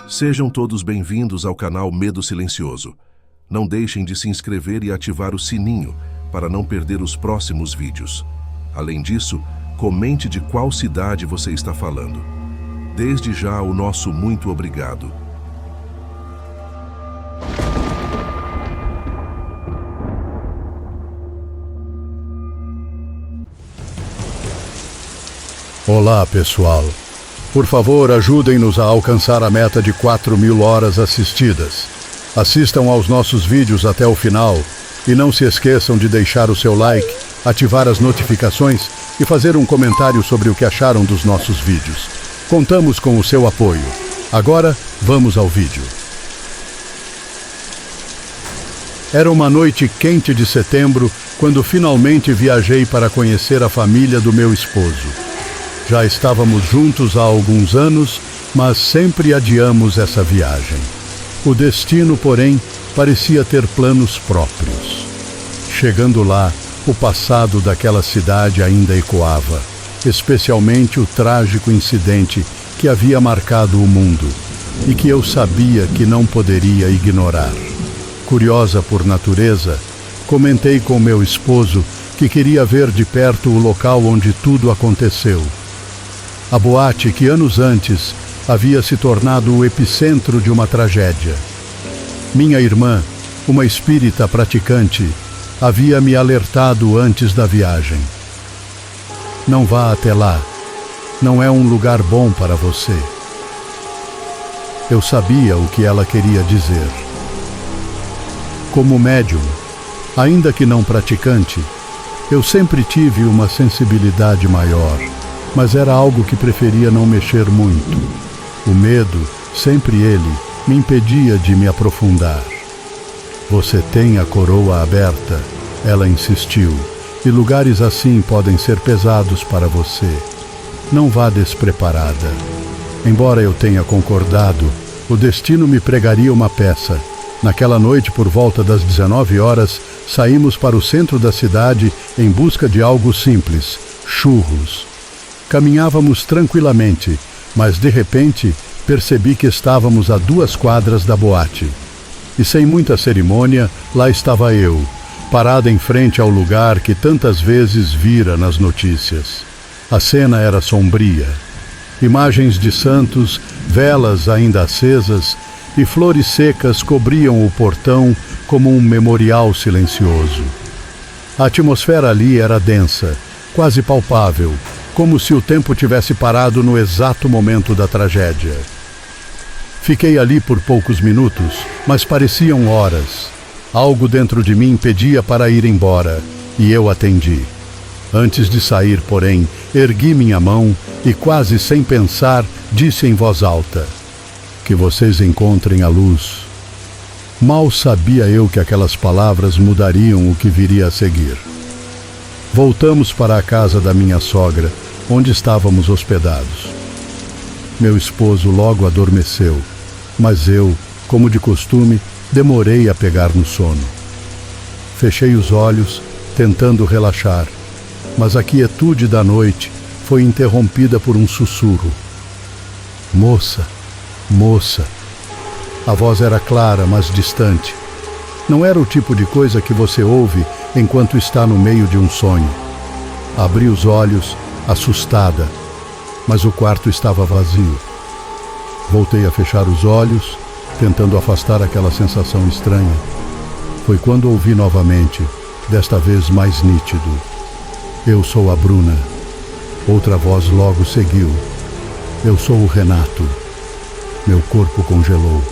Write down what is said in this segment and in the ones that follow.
Sejam todos bem-vindos ao canal Medo Silencioso. Não deixem de se inscrever e ativar o sininho para não perder os próximos vídeos. Além disso, comente de qual cidade você está falando. Desde já, o nosso muito obrigado. Olá, pessoal. Por favor, ajudem-nos a alcançar a meta de 4.000 horas assistidas. Assistam aos nossos vídeos até o final e não se esqueçam de deixar o seu like, ativar as notificações e fazer um comentário sobre o que acharam dos nossos vídeos. Contamos com o seu apoio. Agora, vamos ao vídeo. Era uma noite quente de setembro quando finalmente viajei para conhecer a família do meu esposo. Já estávamos juntos há alguns anos, mas sempre adiamos essa viagem. O destino, porém, parecia ter planos próprios. Chegando lá, o passado daquela cidade ainda ecoava, especialmente o trágico incidente que havia marcado o mundo e que eu sabia que não poderia ignorar. Curiosa por natureza, comentei com meu esposo que queria ver de perto o local onde tudo aconteceu. A boate que anos antes havia se tornado o epicentro de uma tragédia. Minha irmã, uma espírita praticante, havia me alertado antes da viagem. Não vá até lá. Não é um lugar bom para você. Eu sabia o que ela queria dizer. Como médium, ainda que não praticante, eu sempre tive uma sensibilidade maior, mas era algo que preferia não mexer muito. O medo, sempre ele, me impedia de me aprofundar. Você tem a coroa aberta, ela insistiu, e lugares assim podem ser pesados para você. Não vá despreparada. Embora eu tenha concordado, o destino me pregaria uma peça. Naquela noite, por volta das 19 horas, saímos para o centro da cidade em busca de algo simples: churros. Caminhávamos tranquilamente, mas de repente percebi que estávamos a 2 quadras da boate. E sem muita cerimônia, lá estava eu, parada em frente ao lugar que tantas vezes vira nas notícias. A cena era sombria. Imagens de santos, velas ainda acesas e flores secas cobriam o portão como um memorial silencioso. A atmosfera ali era densa, quase palpável, como se o tempo tivesse parado no exato momento da tragédia. Fiquei ali por poucos minutos, mas pareciam horas. Algo dentro de mim pedia para ir embora, e eu atendi. Antes de sair, porém, ergui minha mão e, quase sem pensar, disse em voz alta: "Que vocês encontrem a luz." Mal sabia eu que aquelas palavras mudariam o que viria a seguir. Voltamos para a casa da minha sogra, onde estávamos hospedados. Meu esposo logo adormeceu, mas eu, como de costume, demorei a pegar no sono. Fechei os olhos, tentando relaxar, mas a quietude da noite foi interrompida por um sussurro. "Moça, moça." A voz era clara, mas distante. Não era o tipo de coisa que você ouve enquanto está no meio de um sonho. Abri os olhos, assustada, mas o quarto estava vazio. Voltei a fechar os olhos, tentando afastar aquela sensação estranha. Foi quando ouvi novamente, desta vez mais nítido: "Eu sou a Bruna." Outra voz logo seguiu: "Eu sou o Renato." Meu corpo congelou.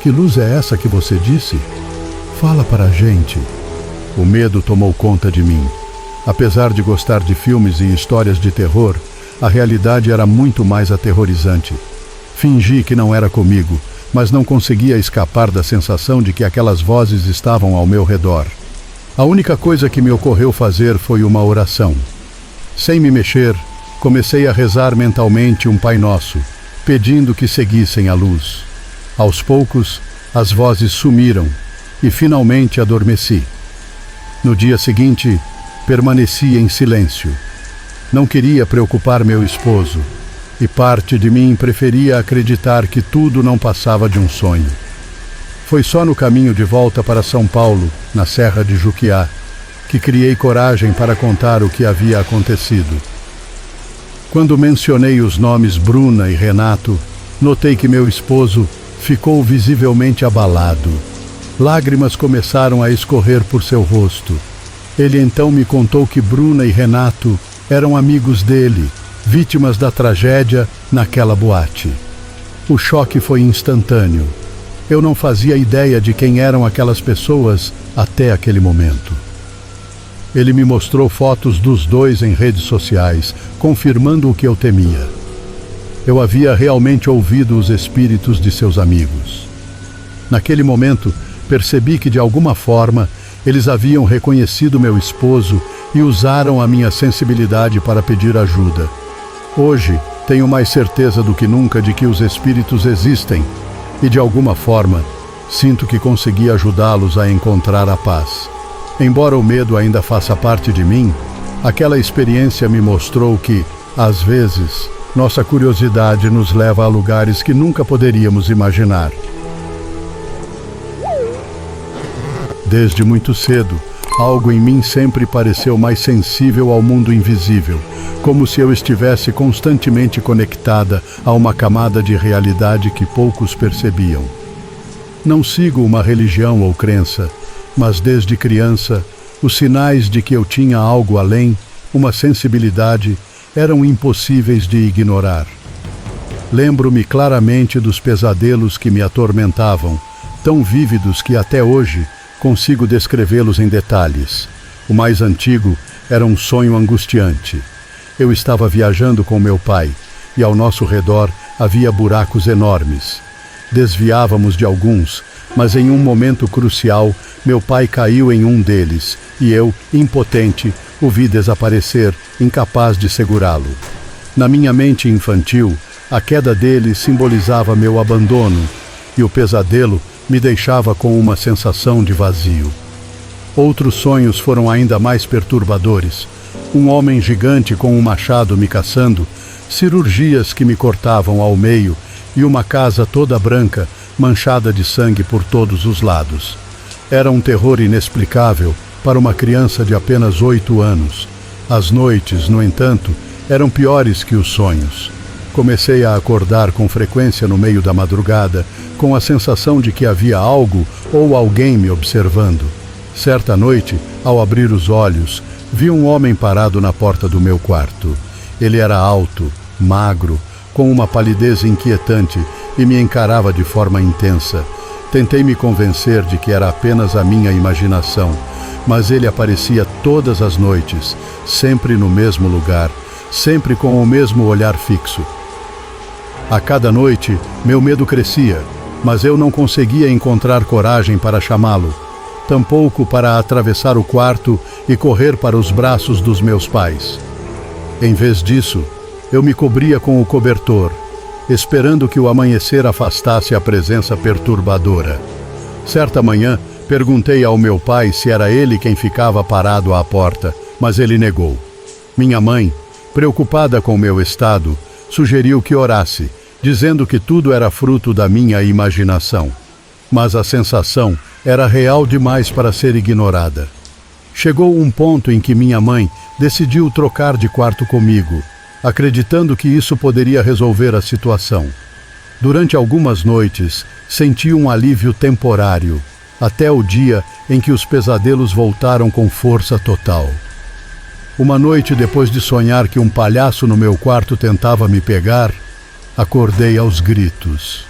"Que luz é essa que você disse? Fala para a gente." O medo tomou conta de mim. Apesar de gostar de filmes e histórias de terror, a realidade era muito mais aterrorizante. Fingi que não era comigo, mas não conseguia escapar da sensação de que aquelas vozes estavam ao meu redor. A única coisa que me ocorreu fazer foi uma oração. Sem me mexer, comecei a rezar mentalmente um Pai Nosso, pedindo que seguissem a luz. Aos poucos, as vozes sumiram e finalmente adormeci. No dia seguinte, permaneci em silêncio. Não queria preocupar meu esposo. e parte de mim preferia acreditar que tudo não passava de um sonho. Foi só no caminho de volta para São Paulo, na Serra de Juquiá, que criei coragem para contar o que havia acontecido. Quando mencionei os nomes Bruna e Renato, notei que meu esposo ficou visivelmente abalado. Lágrimas começaram a escorrer por seu rosto. Ele então me contou que Bruna e Renato eram amigos dele, vítimas da tragédia naquela boate. O choque foi instantâneo. Eu não fazia ideia de quem eram aquelas pessoas até aquele momento. Ele me mostrou fotos dos dois em redes sociais, confirmando o que eu temia. Eu havia realmente ouvido os espíritos de seus amigos. Naquele momento, percebi que de alguma forma eles haviam reconhecido meu esposo e usaram a minha sensibilidade para pedir ajuda. Hoje, tenho mais certeza do que nunca de que os espíritos existem e, de alguma forma, sinto que consegui ajudá-los a encontrar a paz. Embora o medo ainda faça parte de mim, aquela experiência me mostrou que, às vezes, nossa curiosidade nos leva a lugares que nunca poderíamos imaginar. Desde muito cedo, algo em mim sempre pareceu mais sensível ao mundo invisível, como se eu estivesse constantemente conectada a uma camada de realidade que poucos percebiam. Não sigo uma religião ou crença, mas desde criança, os sinais de que eu tinha algo além, uma sensibilidade, eram impossíveis de ignorar. Lembro-me claramente dos pesadelos que me atormentavam, tão vívidos que até hoje consigo descrevê-los em detalhes. O mais antigo era um sonho angustiante. Eu estava viajando com meu pai, e ao nosso redor havia buracos enormes. Desviávamos de alguns, mas em um momento crucial, meu pai caiu em um deles, e eu, impotente, o vi desaparecer, incapaz de segurá-lo. Na minha mente infantil, a queda dele simbolizava meu abandono, e o pesadelo me deixava com uma sensação de vazio. Outros sonhos foram ainda mais perturbadores. Um homem gigante com um machado me caçando, cirurgias que me cortavam ao meio e uma casa toda branca, manchada de sangue por todos os lados. Era um terror inexplicável para uma criança de apenas 8 anos. As noites, no entanto, eram piores que os sonhos. Comecei a acordar com frequência no meio da madrugada, com a sensação de que havia algo ou alguém me observando. Certa noite, ao abrir os olhos, vi um homem parado na porta do meu quarto. Ele era alto, magro, com uma palidez inquietante e me encarava de forma intensa. Tentei me convencer de que era apenas a minha imaginação, mas ele aparecia todas as noites, sempre no mesmo lugar, sempre com o mesmo olhar fixo. A cada noite, meu medo crescia, mas eu não conseguia encontrar coragem para chamá-lo, tampouco para atravessar o quarto e correr para os braços dos meus pais. Em vez disso, eu me cobria com o cobertor, esperando que o amanhecer afastasse a presença perturbadora. Certa manhã, perguntei ao meu pai se era ele quem ficava parado à porta, mas ele negou. Minha mãe, preocupada com meu estado, sugeriu que orasse, dizendo que tudo era fruto da minha imaginação. Mas a sensação era real demais para ser ignorada. Chegou um ponto em que minha mãe decidiu trocar de quarto comigo, acreditando que isso poderia resolver a situação. Durante algumas noites, senti um alívio temporário, até o dia em que os pesadelos voltaram com força total. Uma noite depois de sonhar que um palhaço no meu quarto tentava me pegar, acordei aos gritos.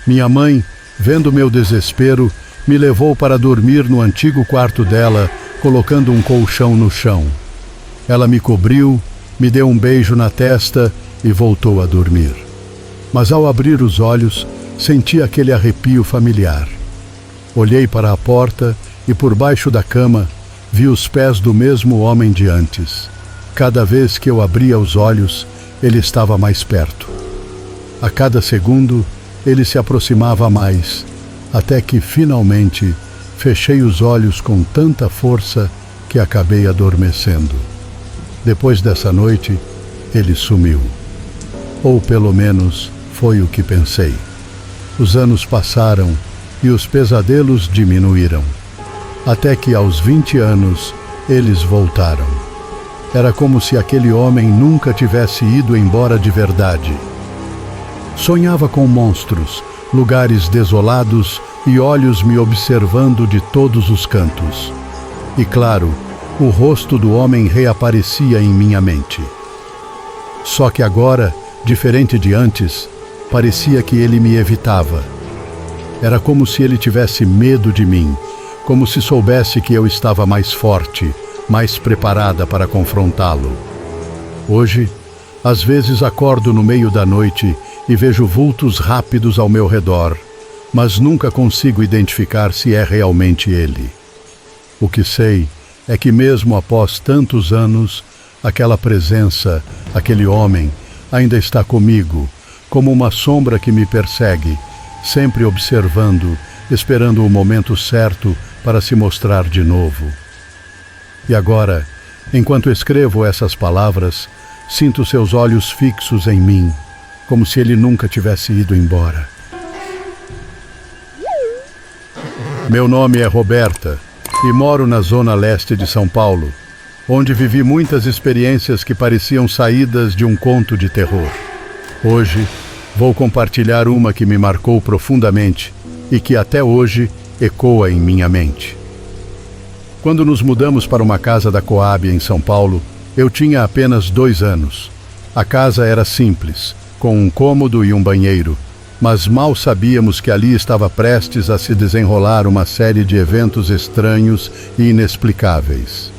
Minha mãe, vendo meu desespero, me levou para dormir no antigo quarto dela, colocando um colchão no chão. Ela me cobriu, me deu um beijo na testa e voltou a dormir. Mas ao abrir os olhos, senti aquele arrepio familiar. Olhei para a porta e por baixo da cama vi os pés do mesmo homem de antes. Cada vez que eu abria os olhos, ele estava mais perto. A cada segundo, ele se aproximava mais, até que, finalmente, fechei os olhos com tanta força que acabei adormecendo. Depois dessa noite, ele sumiu. Ou pelo menos foi o que pensei. Os anos passaram e os pesadelos diminuíram. Até que aos 20 anos eles voltaram. Era como se aquele homem nunca tivesse ido embora de verdade. Sonhava com monstros, lugares desolados e olhos me observando de todos os cantos. E claro, o rosto do homem reaparecia em minha mente. Só que agora, diferente de antes, parecia que ele me evitava. Era como se ele tivesse medo de mim, como se soubesse que eu estava mais forte, mais preparada para confrontá-lo. Hoje, às vezes acordo no meio da noite e vejo vultos rápidos ao meu redor, mas nunca consigo identificar se é realmente ele. O que sei é que mesmo após tantos anos, aquela presença, aquele homem, ainda está comigo, como uma sombra que me persegue, sempre observando, esperando o momento certo para se mostrar de novo. E agora, enquanto escrevo essas palavras, sinto seus olhos fixos em mim, como se ele nunca tivesse ido embora. Meu nome é Roberta e moro na zona leste de São Paulo, onde vivi muitas experiências que pareciam saídas de um conto de terror. Hoje, vou compartilhar uma que me marcou profundamente e que até hoje ecoa em minha mente. Quando nos mudamos para uma casa da Coab em São Paulo, eu tinha apenas 2 anos. A casa era simples, com um cômodo e um banheiro, mas mal sabíamos que ali estava prestes a se desenrolar uma série de eventos estranhos e inexplicáveis.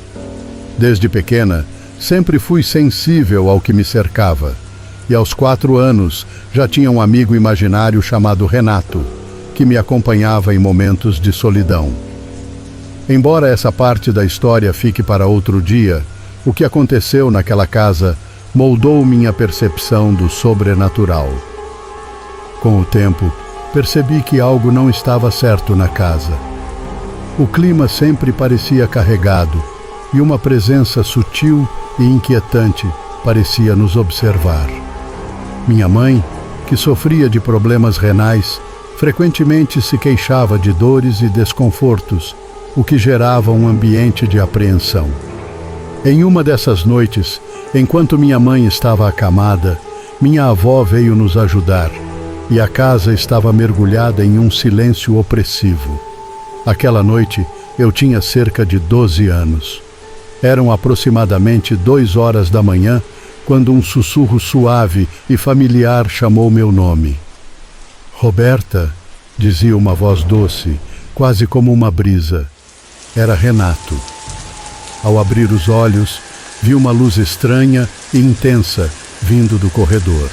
Desde pequena, sempre fui sensível ao que me cercava, e aos 4 anos já tinha um amigo imaginário chamado Renato, que me acompanhava em momentos de solidão. Embora essa parte da história fique para outro dia, o que aconteceu naquela casa moldou minha percepção do sobrenatural. Com o tempo, percebi que algo não estava certo na casa. O clima sempre parecia carregado, e uma presença sutil e inquietante parecia nos observar. Minha mãe, que sofria de problemas renais, frequentemente se queixava de dores e desconfortos, o que gerava um ambiente de apreensão. Em uma dessas noites, enquanto minha mãe estava acamada, minha avó veio nos ajudar, e a casa estava mergulhada em um silêncio opressivo. Aquela noite, eu tinha cerca de 12 anos. Eram aproximadamente 2 horas da manhã, quando um sussurro suave e familiar chamou meu nome. Roberta, dizia uma voz doce, quase como uma brisa. Era Renato. Ao abrir os olhos, vi uma luz estranha e intensa vindo do corredor.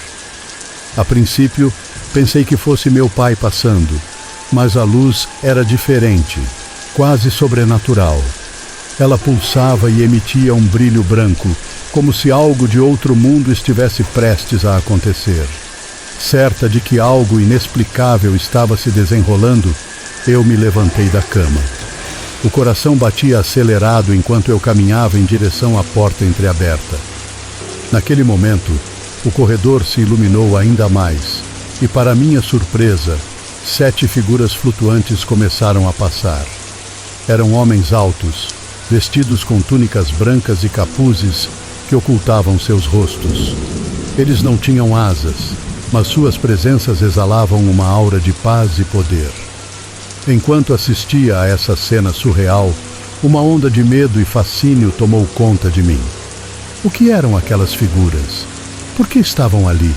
A princípio, pensei que fosse meu pai passando, mas a luz era diferente, quase sobrenatural. Ela pulsava e emitia um brilho branco, como se algo de outro mundo estivesse prestes a acontecer. Certa de que algo inexplicável estava se desenrolando, eu me levantei da cama. O coração batia acelerado enquanto eu caminhava em direção à porta entreaberta. Naquele momento, o corredor se iluminou ainda mais, e para minha surpresa, 7 figuras flutuantes começaram a passar. Eram homens altos, vestidos com túnicas brancas e capuzes que ocultavam seus rostos. Eles não tinham asas, mas suas presenças exalavam uma aura de paz e poder. Enquanto assistia a essa cena surreal, uma onda de medo e fascínio tomou conta de mim. O que eram aquelas figuras? Por que estavam ali?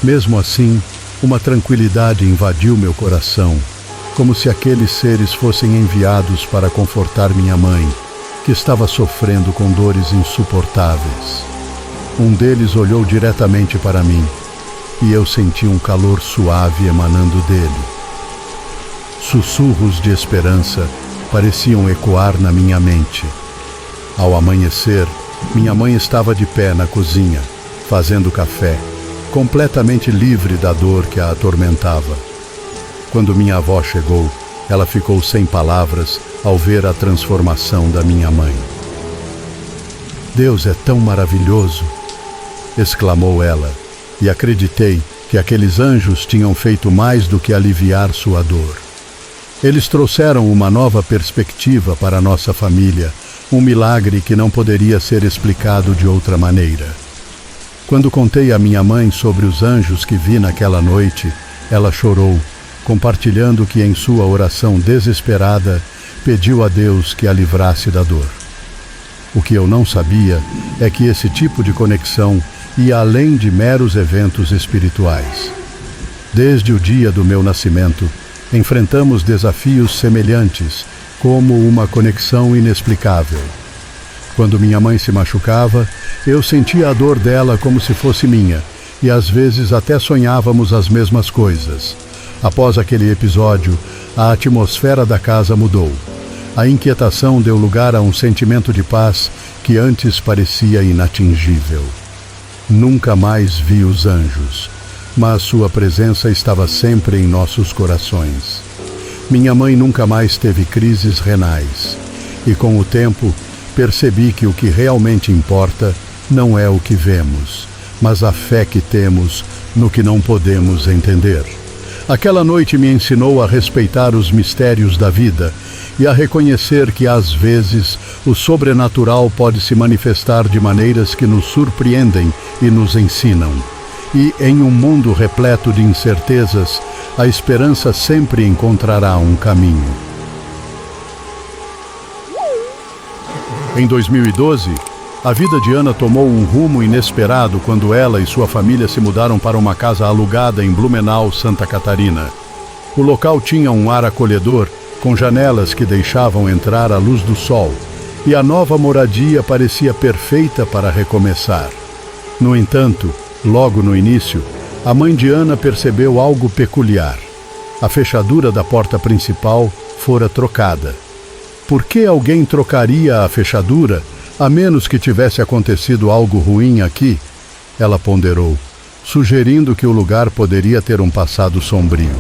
Mesmo assim, uma tranquilidade invadiu meu coração, como se aqueles seres fossem enviados para confortar minha mãe, que estava sofrendo com dores insuportáveis. Um deles olhou diretamente para mim, e eu senti um calor suave emanando dele. Sussurros de esperança pareciam ecoar na minha mente. Ao amanhecer, minha mãe estava de pé na cozinha, fazendo café, completamente livre da dor que a atormentava. Quando minha avó chegou, ela ficou sem palavras ao ver a transformação da minha mãe. "Deus é tão maravilhoso!" exclamou ela, e acreditei que aqueles anjos tinham feito mais do que aliviar sua dor. Eles trouxeram uma nova perspectiva para a nossa família, um milagre que não poderia ser explicado de outra maneira. Quando contei à minha mãe sobre os anjos que vi naquela noite, ela chorou, compartilhando que em sua oração desesperada pediu a Deus que a livrasse da dor. O que eu não sabia é que esse tipo de conexão ia além de meros eventos espirituais. Desde o dia do meu nascimento, enfrentamos desafios semelhantes, como uma conexão inexplicável. Quando minha mãe se machucava, eu sentia a dor dela como se fosse minha, e às vezes até sonhávamos as mesmas coisas. Após aquele episódio, a atmosfera da casa mudou. A inquietação deu lugar a um sentimento de paz que antes parecia inatingível. Nunca mais vi os anjos, mas sua presença estava sempre em nossos corações. Minha mãe nunca mais teve crises renais, e com o tempo percebi que o que realmente importa não é o que vemos, mas a fé que temos no que não podemos entender. Aquela noite me ensinou a respeitar os mistérios da vida e a reconhecer que, às vezes, o sobrenatural pode se manifestar de maneiras que nos surpreendem e nos ensinam. E, em um mundo repleto de incertezas, a esperança sempre encontrará um caminho. Em 2012, a vida de Ana tomou um rumo inesperado quando ela e sua família se mudaram para uma casa alugada em Blumenau, Santa Catarina. O local tinha um ar acolhedor, com janelas que deixavam entrar a luz do sol, e a nova moradia parecia perfeita para recomeçar. No entanto, logo no início, a mãe de Ana percebeu algo peculiar. A fechadura da porta principal fora trocada. Por que alguém trocaria a fechadura, a menos que tivesse acontecido algo ruim aqui? Ela ponderou, sugerindo que o lugar poderia ter um passado sombrio.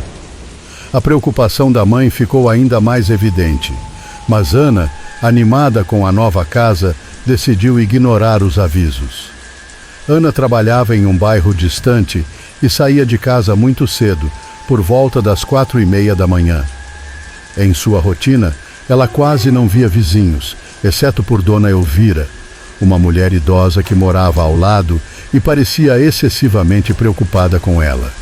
A preocupação da mãe ficou ainda mais evidente, mas Ana, animada com a nova casa, decidiu ignorar os avisos. Ana trabalhava em um bairro distante e saía de casa muito cedo, por volta das 4:30 da manhã. Em sua rotina, ela quase não via vizinhos, exceto por Dona Elvira, uma mulher idosa que morava ao lado e parecia excessivamente preocupada com ela.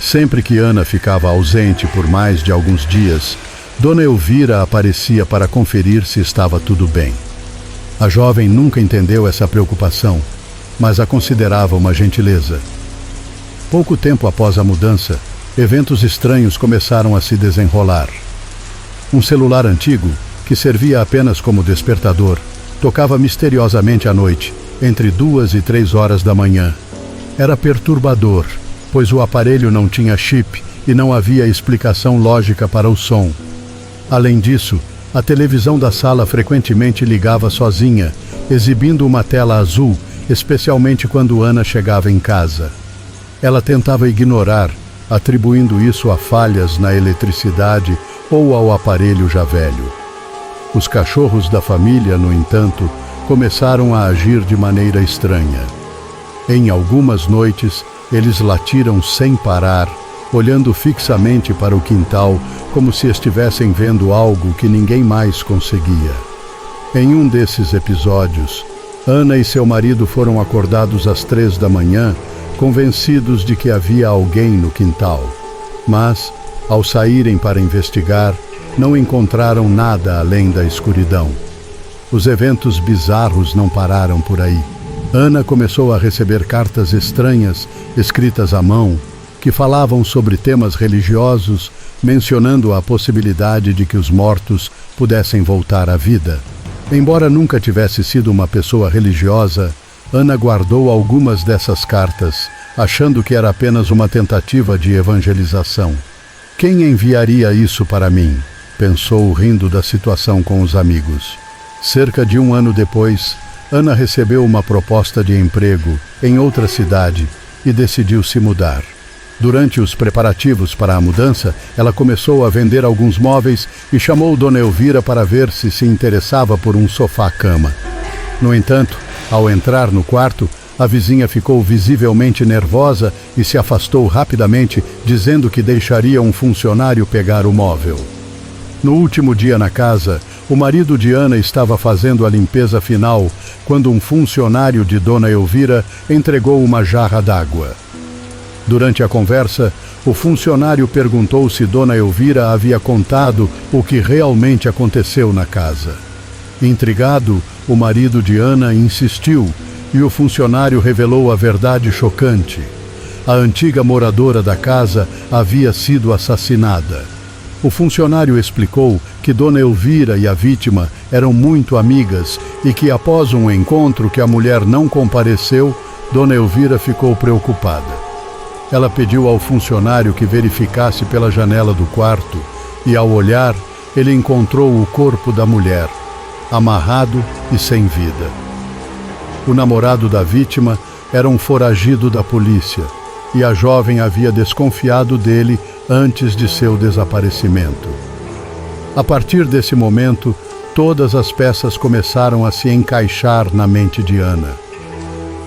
Sempre que Ana ficava ausente por mais de alguns dias, Dona Elvira aparecia para conferir se estava tudo bem. A jovem nunca entendeu essa preocupação, mas a considerava uma gentileza. Pouco tempo após a mudança, eventos estranhos começaram a se desenrolar. Um celular antigo, que servia apenas como despertador, tocava misteriosamente à noite, entre 2 e 3 horas da manhã. Era perturbador, pois o aparelho não tinha chip e não havia explicação lógica para o som. Além disso, a televisão da sala frequentemente ligava sozinha, exibindo uma tela azul, especialmente quando Ana chegava em casa. Ela tentava ignorar, atribuindo isso a falhas na eletricidade ou ao aparelho já velho. Os cachorros da família, no entanto, começaram a agir de maneira estranha. Em algumas noites, eles latiram sem parar, olhando fixamente para o quintal, como se estivessem vendo algo que ninguém mais conseguia. Em um desses episódios, Ana e seu marido foram acordados às 3 da manhã, convencidos de que havia alguém no quintal. Mas, ao saírem para investigar, não encontraram nada além da escuridão. Os eventos bizarros não pararam por aí. Ana começou a receber cartas estranhas, escritas à mão, que falavam sobre temas religiosos, mencionando a possibilidade de que os mortos pudessem voltar à vida. Embora nunca tivesse sido uma pessoa religiosa, Ana guardou algumas dessas cartas, achando que era apenas uma tentativa de evangelização. Quem enviaria isso para mim? Pensou, rindo da situação com os amigos. Cerca de 1 ano depois, Ana recebeu uma proposta de emprego em outra cidade e decidiu se mudar. Durante os preparativos para a mudança, ela começou a vender alguns móveis e chamou Dona Elvira para ver se interessava por um sofá-cama. No entanto, ao entrar no quarto, A vizinha ficou visivelmente nervosa e se afastou rapidamente, dizendo que deixaria um funcionário pegar o móvel. No último dia na casa, o marido de Ana estava fazendo a limpeza final quando um funcionário de Dona Elvira entregou uma jarra d'água. Durante a conversa, o funcionário perguntou se Dona Elvira havia contado o que realmente aconteceu na casa. Intrigado, o marido de Ana insistiu e o funcionário revelou a verdade chocante. A antiga moradora da casa havia sido assassinada. O funcionário explicou que Dona Elvira e a vítima eram muito amigas e que após um encontro que a mulher não compareceu, Dona Elvira ficou preocupada. Ela pediu ao funcionário que verificasse pela janela do quarto e, ao olhar, ele encontrou o corpo da mulher, amarrado e sem vida. O namorado da vítima era um foragido da polícia e a jovem havia desconfiado dele antes de seu desaparecimento. A partir desse momento, todas as peças começaram a se encaixar na mente de Ana.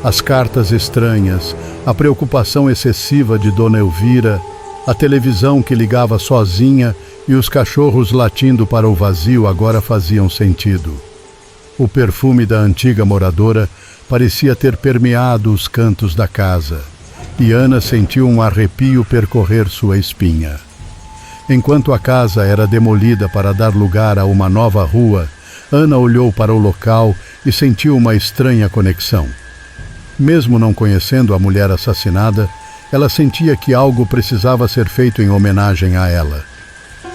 As cartas estranhas, a preocupação excessiva de Dona Elvira, a televisão que ligava sozinha e os cachorros latindo para o vazio agora faziam sentido. O perfume da antiga moradora parecia ter permeado os cantos da casa, e Ana sentiu um arrepio percorrer sua espinha. Enquanto a casa era demolida para dar lugar a uma nova rua, Ana olhou para o local e sentiu uma estranha conexão. Mesmo não conhecendo a mulher assassinada, ela sentia que algo precisava ser feito em homenagem a ela.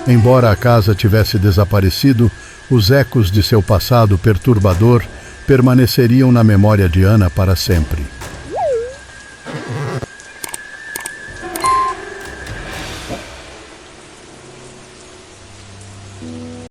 Embora a casa tivesse desaparecido, os ecos de seu passado perturbador permaneceriam na memória de Ana para sempre.